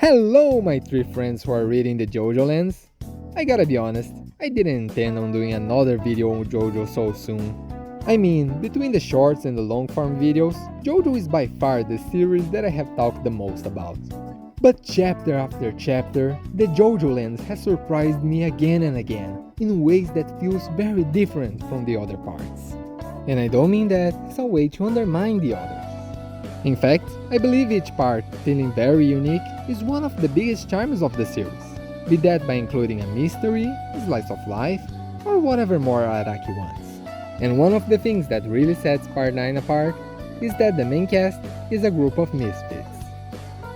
Hello my three friends who are reading the JoJoLands. I gotta be honest, I didn't intend on doing another video on JoJo so soon. I mean, between the shorts and the long form videos, JoJo is by far the series that I have talked the most about. But chapter after chapter, the JoJoLands has surprised me again and again, in ways that feels very different from the other parts. And I don't mean that as a way to undermine the others. In fact, I believe each part, feeling very unique, is one of the biggest charms of the series, be that by including a mystery, a slice of life, or whatever more Araki wants. And one of the things that really sets Part 9 apart is that the main cast is a group of misfits.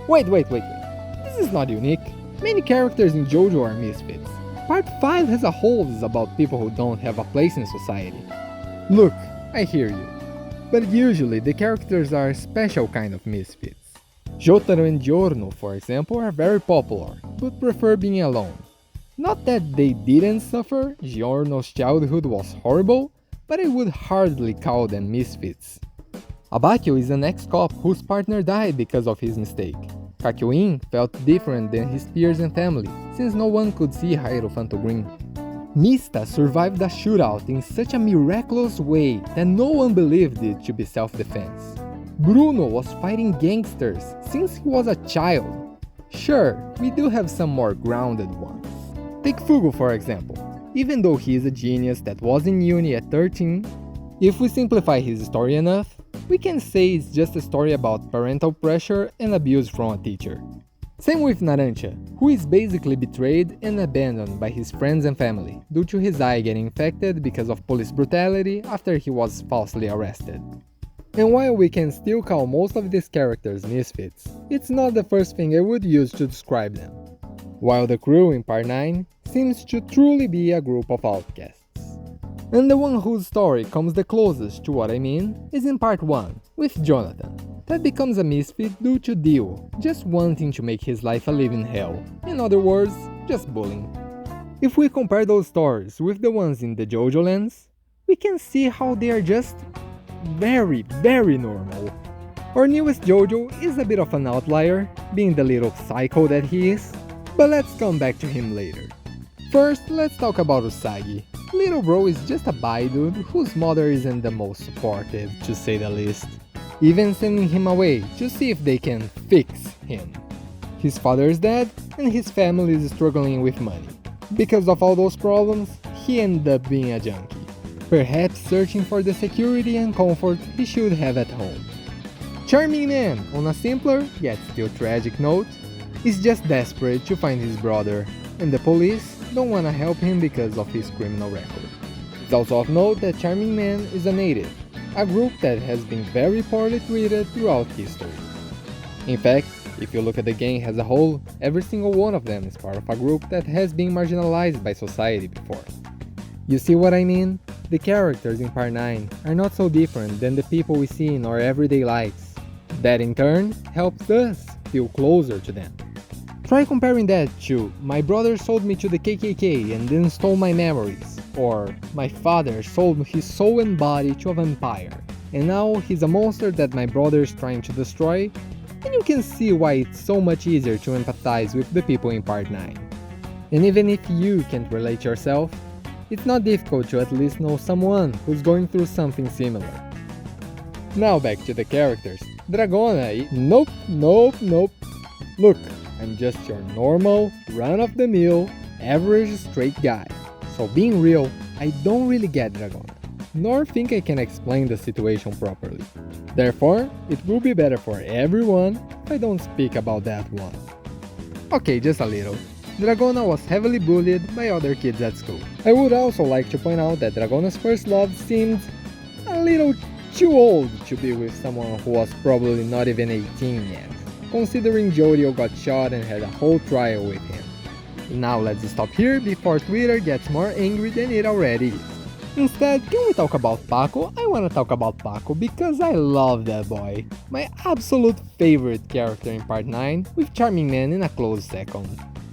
Wait, this is not unique. Many characters in JoJo are misfits. Part 5 as a whole is about people who don't have a place in society. Look, I hear you. But usually the characters are a special kind of misfits. Jotaro and Giorno, for example, are very popular, but prefer being alone. Not that they didn't suffer, Giorno's childhood was horrible, but I would hardly call them misfits. Abakio is an ex-cop whose partner died because of his mistake. Kakyoin felt different than his peers and family, since no one could see Hierophant Green. Mista survived a shootout in such a miraculous way that no one believed it to be self-defense. Bruno was fighting gangsters since he was a child. Sure, we do have some more grounded ones. Take Fugo for example. Even though he is a genius that was in uni at 13, if we simplify his story enough, we can say it's just a story about parental pressure and abuse from a teacher. Same with Narancia, who is basically betrayed and abandoned by his friends and family due to his eye getting infected because of police brutality after he was falsely arrested. And while we can still call most of these characters misfits, it's not the first thing I would use to describe them. While the crew in Part 9 seems to truly be a group of outcasts. And the one whose story comes the closest to what I mean is in Part 1, with Jonathan, that becomes a misfit due to Dio just wanting to make his life a living hell, in other words, just bullying. If we compare those stories with the ones in the JoJoLands, we can see how they are just very normal. Our newest JoJo is a bit of an outlier, being the little psycho that he is, but let's come back to him later. First, let's talk about Usagi. Little bro is just a bi dude whose mother isn't the most supportive, to say the least, even sending him away to see if they can fix him. His father is dead and his family is struggling with money. Because of all those problems, he ended up being a junkie, perhaps searching for the security and comfort he should have at home. Charming Man, on a simpler, yet still tragic note, is just desperate to find his brother, and the police don't wanna help him because of his criminal record. It's also of note that Charming Man is a native, a group that has been very poorly treated throughout history. In fact, if you look at the gang as a whole, every single one of them is part of a group that has been marginalized by society before. You see what I mean? The characters in Part 9 are not so different than the people we see in our everyday lives. That in turn helps us feel closer to them. Try comparing that to my brother sold me to the KKK and then stole my memories, or my father sold his soul and body to a vampire, and now he's a monster that my brother is trying to destroy, and you can see why it's so much easier to empathize with the people in Part 9. And even if you can't relate yourself, it's not difficult to at least know someone who's going through something similar. Now back to the characters. Dragona, nope. Look, I'm just your normal, run-of-the-mill, average straight guy. So being real, I don't really get Dragona, nor think I can explain the situation properly. Therefore, it will be better for everyone if I don't speak about that one. Okay, just a little. Dragona was heavily bullied by other kids at school. I would also like to point out that Dragona's first love seemed a little too old to be with someone who was probably not even 18 yet, considering Jodio got shot and had a whole trial with him. Now let's stop here before Twitter gets more angry than it already is. Instead, can we talk about Paco? I wanna talk about Paco because I love that boy. My absolute favorite character in Part 9, with Charming Man in a close second.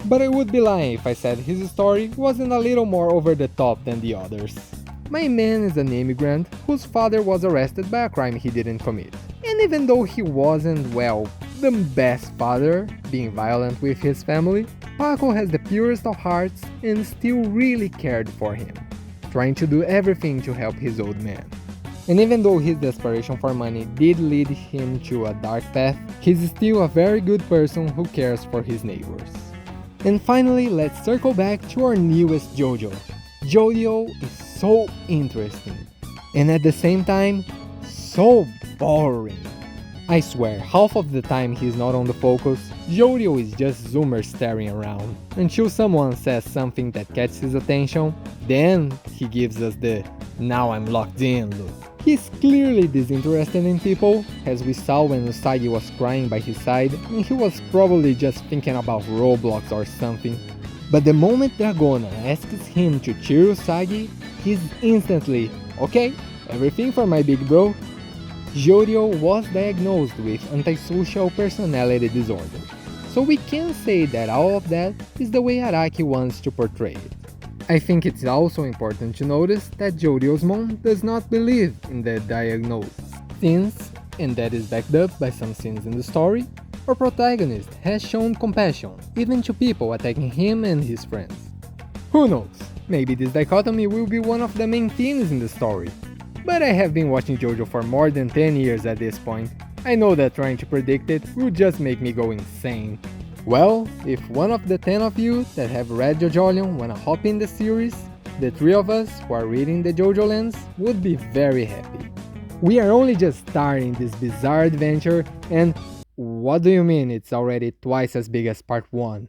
But I would be lying if I said his story wasn't a little more over the top than the others. My man is an immigrant whose father was arrested by a crime he didn't commit. And even though he wasn't, well, the best father, being violent with his family, Paco has the purest of hearts and still really cared for him, trying to do everything to help his old man. And even though his desperation for money did lead him to a dark path, he's still a very good person who cares for his neighbors. And finally, let's circle back to our newest JoJo. JoJo is so interesting, and at the same time, so boring. I swear, half of the time he's not on the focus, JoJo is just zoomer staring around, until someone says something that catches his attention, then he gives us the "now I'm locked in" look. He's clearly disinterested in people, as we saw when Usagi was crying by his side, and he was probably just thinking about Roblox or something. But the moment Dragona asks him to cheer Usagi, he's instantly, "Okay, everything for my big bro." JoJo was diagnosed with antisocial personality disorder, so we can say that all of that is the way Araki wants to portray it. I think it's also important to notice that JoJo's mom does not believe in the diagnosis, since, and that is backed up by some scenes in the story, our protagonist has shown compassion, even to people attacking him and his friends. Who knows, maybe this dichotomy will be one of the main themes in the story. But I have been watching JoJo for more than 10 years at this point. I know that trying to predict it will just make me go insane. Well, if one of the 10 of you that have read JoJoLands wanna hop in the series, the 3 of us who are reading the JoJoLands would be very happy. We are only just starting this bizarre adventure, and what do you mean it's already twice as big as part 1?